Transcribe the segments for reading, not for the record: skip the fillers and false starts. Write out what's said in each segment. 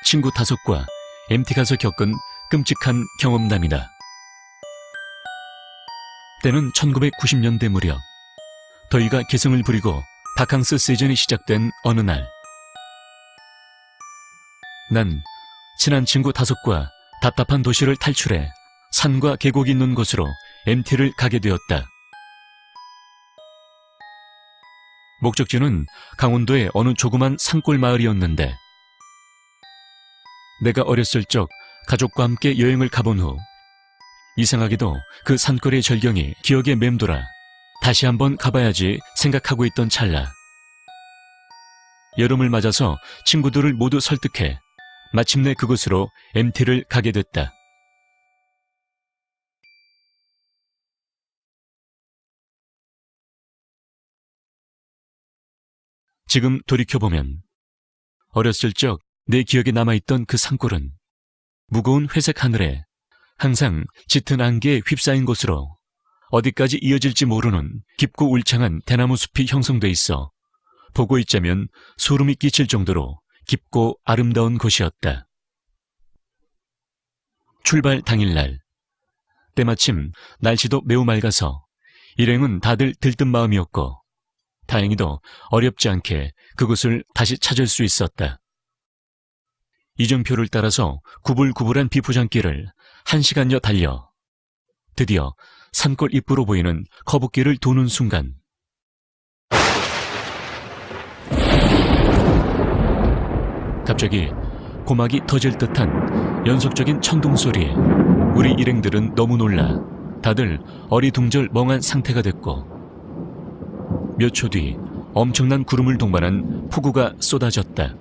친구 5과 MT 가서 겪은 끔찍한 경험담이다. 때는 1990년대 무렵, 더위가 개성을 부리고 바캉스 시즌이 시작된 어느 날, 난 친한 친구 5과 답답한 도시를 탈출해 산과 계곡이 있는 곳으로 MT를 가게 되었다. 목적지는 강원도의 어느 조그만 산골 마을이었는데, 내가 어렸을 적 가족과 함께 여행을 가본 후 이상하게도 그 산골의 절경이 기억에 맴돌아 다시 한번 가봐야지 생각하고 있던 찰나, 여름을 맞아서 친구들을 모두 설득해 마침내 그곳으로 MT를 가게 됐다. 지금 돌이켜보면 어렸을 적 내 기억에 남아있던 그 산골은 무거운 회색 하늘에 항상 짙은 안개에 휩싸인 곳으로 어디까지 이어질지 모르는 깊고 울창한 대나무 숲이 형성돼 있어 보고 있자면 소름이 끼칠 정도로 깊고 아름다운 곳이었다. 출발 당일날, 때마침 날씨도 매우 맑아서 일행은 다들 들뜬 마음이었고 다행히도 어렵지 않게 그곳을 다시 찾을 수 있었다. 이정표를 따라서 구불구불한 비포장길을 1시간여 달려 드디어 산골 입구로 보이는 거북길을 도는 순간, 갑자기 고막이 터질 듯한 연속적인 천둥 소리에 우리 일행들은 너무 놀라 다들 어리둥절 멍한 상태가 됐고, 몇 초 뒤 엄청난 구름을 동반한 폭우가 쏟아졌다.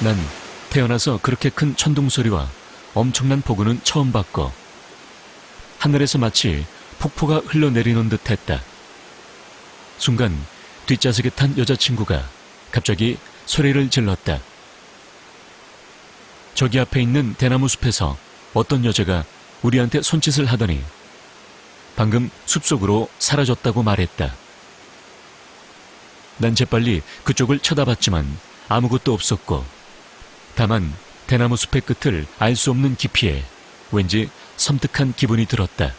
난 태어나서 그렇게 큰 천둥 소리와 엄청난 폭우는 처음 봤고, 하늘에서 마치 폭포가 흘러내리는 듯 했다. 순간 뒷좌석에 탄 여자친구가 갑자기 소리를 질렀다. 저기 앞에 있는 대나무 숲에서 어떤 여자가 우리한테 손짓을 하더니 방금 숲속으로 사라졌다고 말했다. 난 재빨리 그쪽을 쳐다봤지만 아무것도 없었고, 다만 대나무 숲의 끝을 알 수 없는 깊이에 왠지 섬뜩한 기분이 들었다.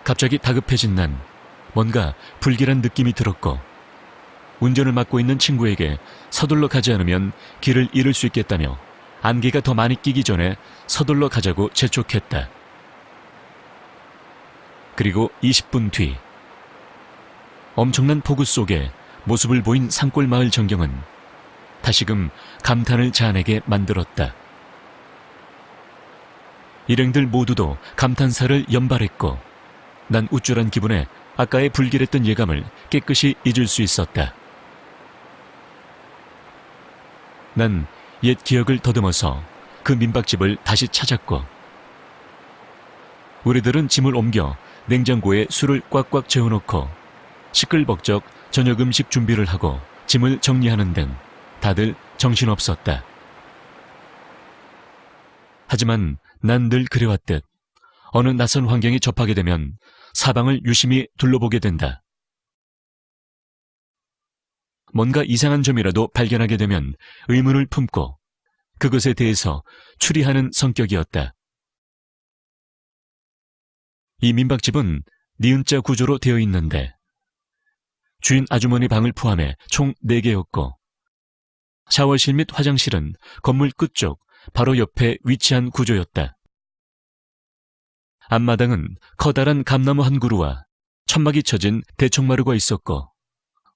갑자기 다급해진 난 뭔가 불길한 느낌이 들었고, 운전을 맡고 있는 친구에게 서둘러 가지 않으면 길을 잃을 수 있겠다며 안개가 더 많이 끼기 전에 서둘러 가자고 재촉했다. 그리고 20분 뒤, 엄청난 폭우 속에 모습을 보인 산골 마을 전경은 다시금 감탄을 자아내게 만들었다. 일행들 모두도 감탄사를 연발했고, 난 우쭐한 기분에 아까의 불길했던 예감을 깨끗이 잊을 수 있었다. 난 옛 기억을 더듬어서 그 민박집을 다시 찾았고, 우리들은 짐을 옮겨 냉장고에 술을 꽉꽉 재워놓고 시끌벅적 저녁 음식 준비를 하고 짐을 정리하는 등 다들 정신없었다. 하지만 난 늘 그래왔듯 어느 낯선 환경에 접하게 되면 사방을 유심히 둘러보게 된다. 뭔가 이상한 점이라도 발견하게 되면 의문을 품고 그것에 대해서 추리하는 성격이었다. 이 민박집은 니은자 구조로 되어 있는데 주인 아주머니 방을 포함해 총 4개였고, 샤워실 및 화장실은 건물 끝쪽 바로 옆에 위치한 구조였다. 앞마당은 커다란 감나무 한 그루와 천막이 쳐진 대청마루가 있었고,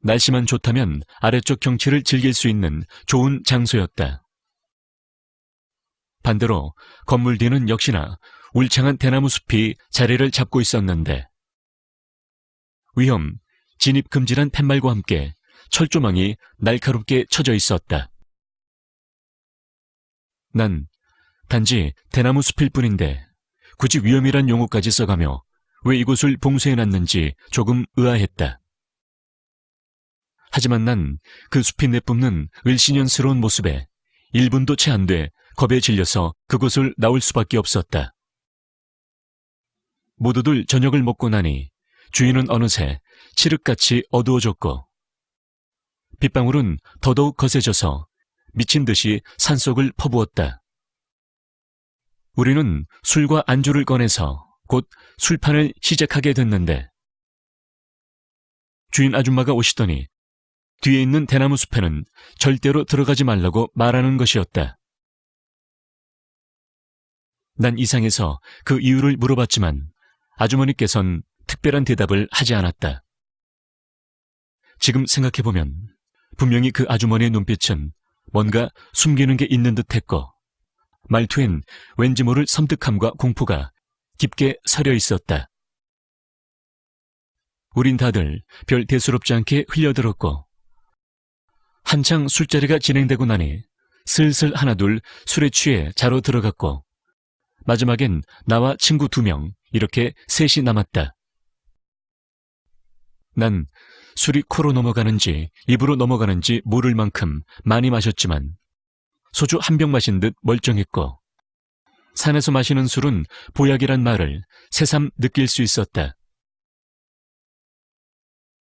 날씨만 좋다면 아래쪽 경치를 즐길 수 있는 좋은 장소였다. 반대로 건물 뒤는 역시나 울창한 대나무 숲이 자리를 잡고 있었는데, 위험, 진입 금지란 팻말과 함께 철조망이 날카롭게 쳐져 있었다. 난 단지 대나무 숲일 뿐인데 굳이 위험이란 용어까지 써가며 왜 이곳을 봉쇄해놨는지 조금 의아했다. 하지만 난 그 숲이 내뿜는 을씨년스러운 모습에 1분도 채 안 돼 겁에 질려서 그곳을 나올 수밖에 없었다. 모두들 저녁을 먹고 나니 주위는 어느새 칠흑같이 어두워졌고 빗방울은 더더욱 거세져서 미친 듯이 산속을 퍼부었다. 우리는 술과 안주를 꺼내서 곧 술판을 시작하게 됐는데 주인 아줌마가 오시더니 뒤에 있는 대나무 숲에는 절대로 들어가지 말라고 말하는 것이었다. 난 이상해서 그 이유를 물어봤지만 아주머니께선 특별한 대답을 하지 않았다. 지금 생각해보면 분명히 그 아주머니의 눈빛은 뭔가 숨기는 게 있는 듯했고 말투엔 왠지 모를 섬뜩함과 공포가 깊게 서려 있었다. 우린 다들 별 대수롭지 않게 흘려들었고 한창 술자리가 진행되고 나니 슬슬 하나둘 술에 취해 자러 들어갔고 마지막엔 나와 친구 2명 이렇게 셋이 남았다. 난 술이 코로 넘어가는지 입으로 넘어가는지 모를 만큼 많이 마셨지만 소주 한 병 마신 듯 멀쩡했고 산에서 마시는 술은 보약이란 말을 새삼 느낄 수 있었다.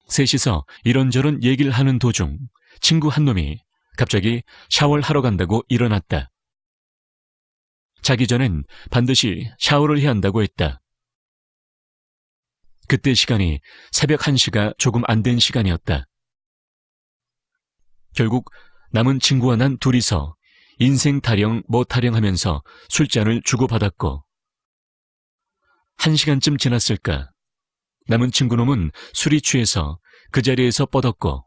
셋이서 이런저런 얘기를 하는 도중 친구 한 놈이 갑자기 샤워를 하러 간다고 일어났다. 자기 전엔 반드시 샤워를 해야 한다고 했다. 그때 시간이 새벽 1시가 조금 안 된 시간이었다. 결국 남은 친구와 난 둘이서 인생 타령 뭐 타령하면서 술잔을 주고받았고 1시간쯤 지났을까 남은 친구놈은 술이 취해서 그 자리에서 뻗었고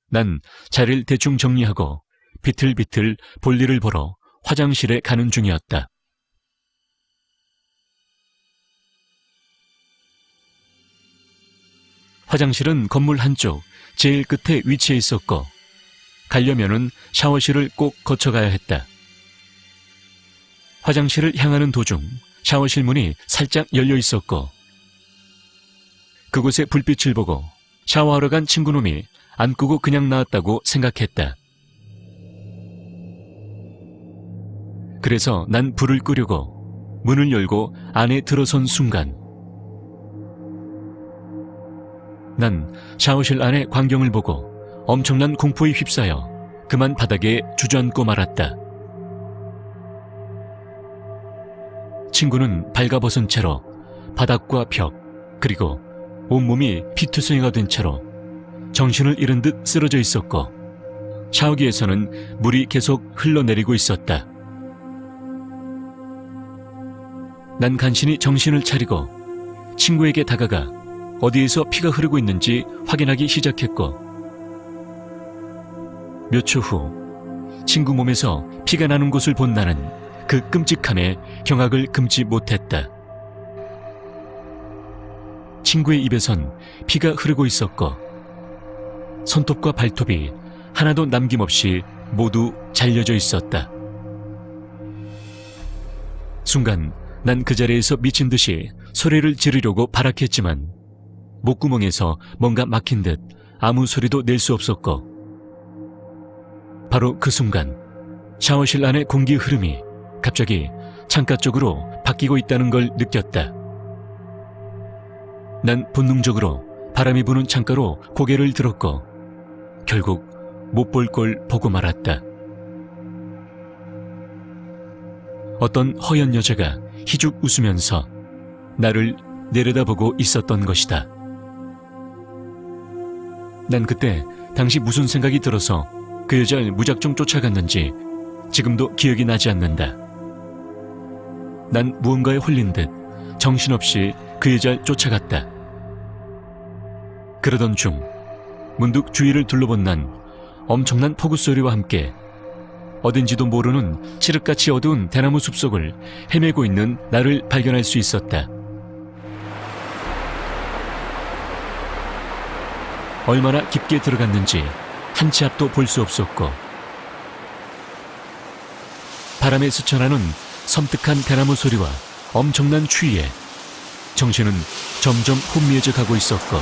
난 자리를 대충 정리하고 비틀비틀 볼일을 보러 화장실에 가는 중이었다. 화장실은 건물 한쪽 제일 끝에 위치해 있었고 가려면은 샤워실을 꼭 거쳐가야 했다. 화장실을 향하는 도중 샤워실 문이 살짝 열려 있었고 그곳에 불빛을 보고 샤워하러 간 친구놈이 안 끄고 그냥 나왔다고 생각했다. 그래서 난 불을 끄려고 문을 열고 안에 들어선 순간 난 샤워실 안의 광경을 보고 엄청난 공포에 휩싸여 그만 바닥에 주저앉고 말았다. 친구는 발가벗은 채로 바닥과 벽 그리고 온몸이 피투성이가 된 채로 정신을 잃은 듯 쓰러져 있었고 샤워기에서는 물이 계속 흘러내리고 있었다. 난 간신히 정신을 차리고 친구에게 다가가 어디에서 피가 흐르고 있는지 확인하기 시작했고 몇 초 후 친구 몸에서 피가 나는 곳을 본 나는 그 끔찍함에 경악을 금치 못했다. 친구의 입에선 피가 흐르고 있었고 손톱과 발톱이 하나도 남김없이 모두 잘려져 있었다. 순간 난 그 자리에서 미친 듯이 소리를 지르려고 발악했지만 목구멍에서 뭔가 막힌 듯 아무 소리도 낼 수 없었고 바로 그 순간 샤워실 안의 공기 흐름이 갑자기 창가 쪽으로 바뀌고 있다는 걸 느꼈다. 난 본능적으로 바람이 부는 창가로 고개를 들었고 결국 못 볼 걸 보고 말았다. 어떤 허연 여자가 희죽 웃으면서 나를 내려다보고 있었던 것이다. 난 그때 당시 무슨 생각이 들어서 그 여자를 무작정 쫓아갔는지 지금도 기억이 나지 않는다. 난 무언가에 홀린 듯 정신없이 그 여자를 쫓아갔다. 그러던 중 문득 주위를 둘러본 난 엄청난 폭우 소리와 함께 어딘지도 모르는 칠흑같이 어두운 대나무 숲속을 헤매고 있는 나를 발견할 수 있었다. 얼마나 깊게 들어갔는지 한 치 앞도 볼 수 없었고 바람에 스쳐나는 섬뜩한 대나무 소리와 엄청난 추위에 정신은 점점 혼미해져 가고 있었고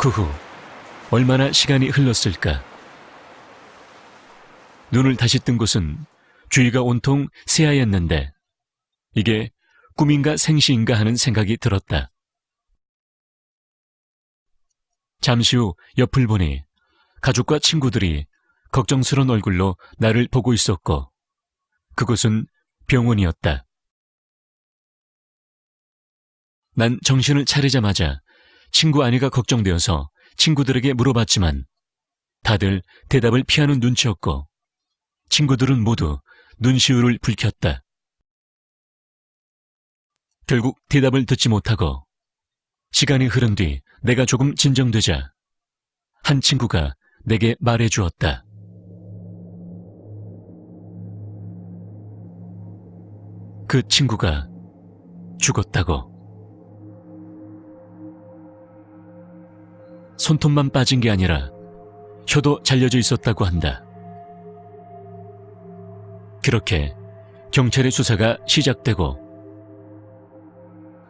그 후 얼마나 시간이 흘렀을까. 눈을 다시 뜬 곳은 주위가 온통 새하였는데 이게 꿈인가 생시인가 하는 생각이 들었다. 잠시 후 옆을 보니 가족과 친구들이 걱정스러운 얼굴로 나를 보고 있었고 그곳은 병원이었다. 난 정신을 차리자마자 친구 아내가 걱정되어서 친구들에게 물어봤지만 다들 대답을 피하는 눈치였고 친구들은 모두 눈시울을 붉혔다. 결국 대답을 듣지 못하고 시간이 흐른 뒤 내가 조금 진정되자 한 친구가 내게 말해주었다. 그 친구가 죽었다고. 손톱만 빠진 게 아니라 혀도 잘려져 있었다고 한다. 그렇게 경찰의 수사가 시작되고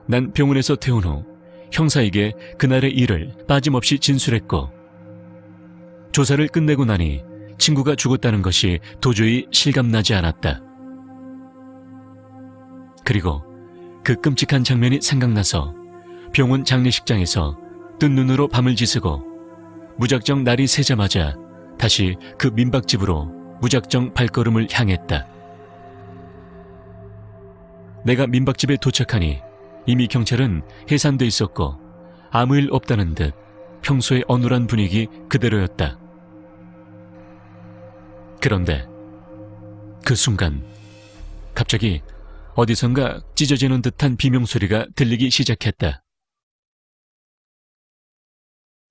난 병원에서 퇴원 후 형사에게 그날의 일을 빠짐없이 진술했고 조사를 끝내고 나니 친구가 죽었다는 것이 도저히 실감나지 않았다. 그리고 그 끔찍한 장면이 생각나서 병원 장례식장에서 뜬 눈으로 밤을 지새고 무작정 날이 새자마자 다시 그 민박집으로 무작정 발걸음을 향했다. 내가 민박집에 도착하니 이미 경찰은 해산돼 있었고 아무 일 없다는 듯 평소의 어눌한 분위기 그대로였다. 그런데 그 순간 갑자기 어디선가 찢어지는 듯한 비명소리가 들리기 시작했다.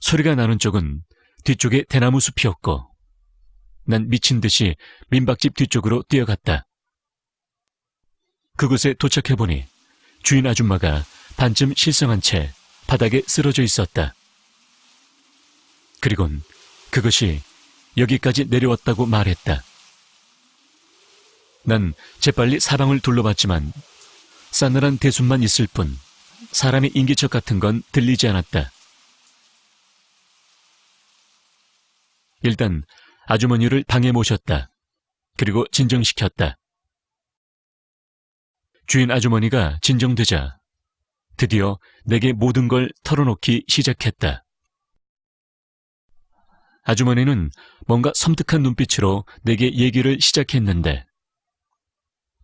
소리가 나는 쪽은 뒤쪽에 대나무 숲이었고 난 미친 듯이 민박집 뒤쪽으로 뛰어갔다. 그곳에 도착해보니 주인 아줌마가 반쯤 실성한 채 바닥에 쓰러져 있었다. 그리곤 그것이 여기까지 내려왔다고 말했다. 난 재빨리 사방을 둘러봤지만 싸늘한 대숲만 있을 뿐 사람의 인기척 같은 건 들리지 않았다. 일단 아주머니를 방에 모셨다. 그리고 진정시켰다. 주인 아주머니가 진정되자 드디어 내게 모든 걸 털어놓기 시작했다. 아주머니는 뭔가 섬뜩한 눈빛으로 내게 얘기를 시작했는데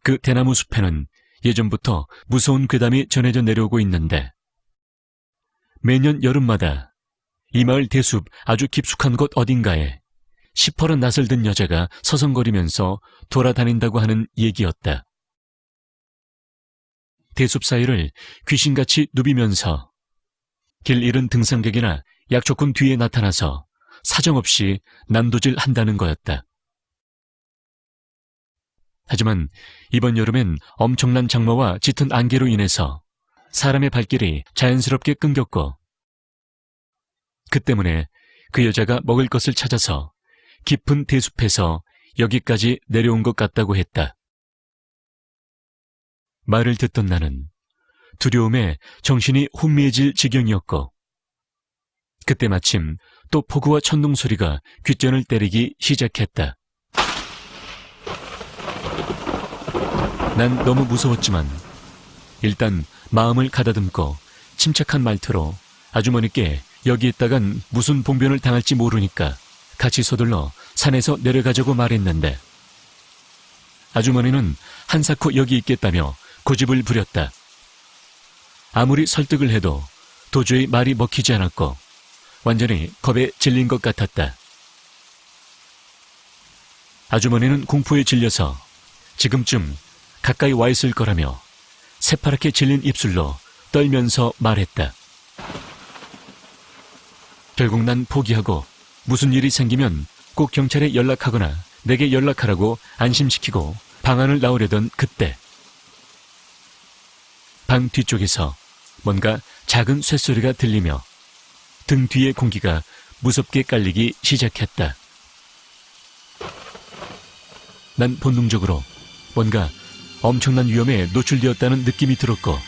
그 대나무 숲에는 예전부터 무서운 괴담이 전해져 내려오고 있는데 매년 여름마다 이 마을 대숲 아주 깊숙한 곳 어딘가에 시퍼런 낯을 든 여자가 서성거리면서 돌아다닌다고 하는 얘기였다. 대숲 사이를 귀신같이 누비면서 길 잃은 등산객이나 약초꾼 뒤에 나타나서 사정없이 난도질 한다는 거였다. 하지만 이번 여름엔 엄청난 장마와 짙은 안개로 인해서 사람의 발길이 자연스럽게 끊겼고 그 때문에 그 여자가 먹을 것을 찾아서 깊은 대숲에서 여기까지 내려온 것 같다고 했다. 말을 듣던 나는 두려움에 정신이 혼미해질 지경이었고 그때 마침 또 폭우와 천둥 소리가 귓전을 때리기 시작했다. 난 너무 무서웠지만 일단 마음을 가다듬고 침착한 말투로 아주머니께 여기 있다간 무슨 봉변을 당할지 모르니까 같이 서둘러 산에서 내려가자고 말했는데 아주머니는 한사코 여기 있겠다며 고집을 부렸다. 아무리 설득을 해도 도저히 말이 먹히지 않았고 완전히 겁에 질린 것 같았다. 아주머니는 공포에 질려서 지금쯤 가까이 와 있을 거라며 새파랗게 질린 입술로 떨면서 말했다. 결국 난 포기하고 무슨 일이 생기면 꼭 경찰에 연락하거나 내게 연락하라고 안심시키고 방 안을 나오려던 그때 방 뒤쪽에서 뭔가 작은 쇳소리가 들리며 등 뒤의 공기가 무섭게 깔리기 시작했다. 난 본능적으로 뭔가 엄청난 위험에 노출되었다는 느낌이 들었고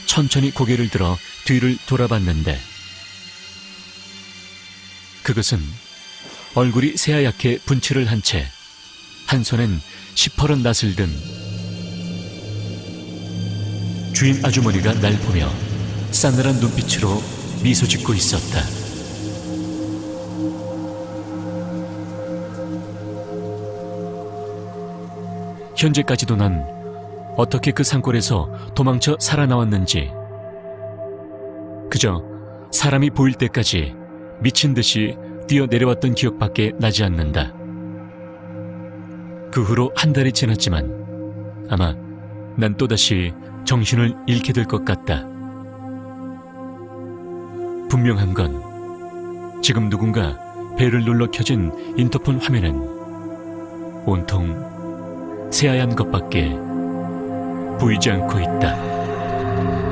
천천히 고개를 들어 뒤를 돌아봤는데 그것은 얼굴이 새하얗게 분칠을 한 채 한 손엔 시퍼런 낫을 든 주인 아주머니가 날 보며 싸늘한 눈빛으로 미소 짓고 있었다. 현재까지도 난 어떻게 그 산골에서 도망쳐 살아나왔는지, 그저 사람이 보일 때까지 미친 듯이 뛰어내려왔던 기억밖에 나지 않는다. 그 후로 한 달이 지났지만 아마 난 또다시 정신을 잃게 될 것 같다. 분명한 건 지금 누군가 배를 눌러 켜진 인터폰 화면엔 온통 새하얀 것밖에 보이지 않고 있다.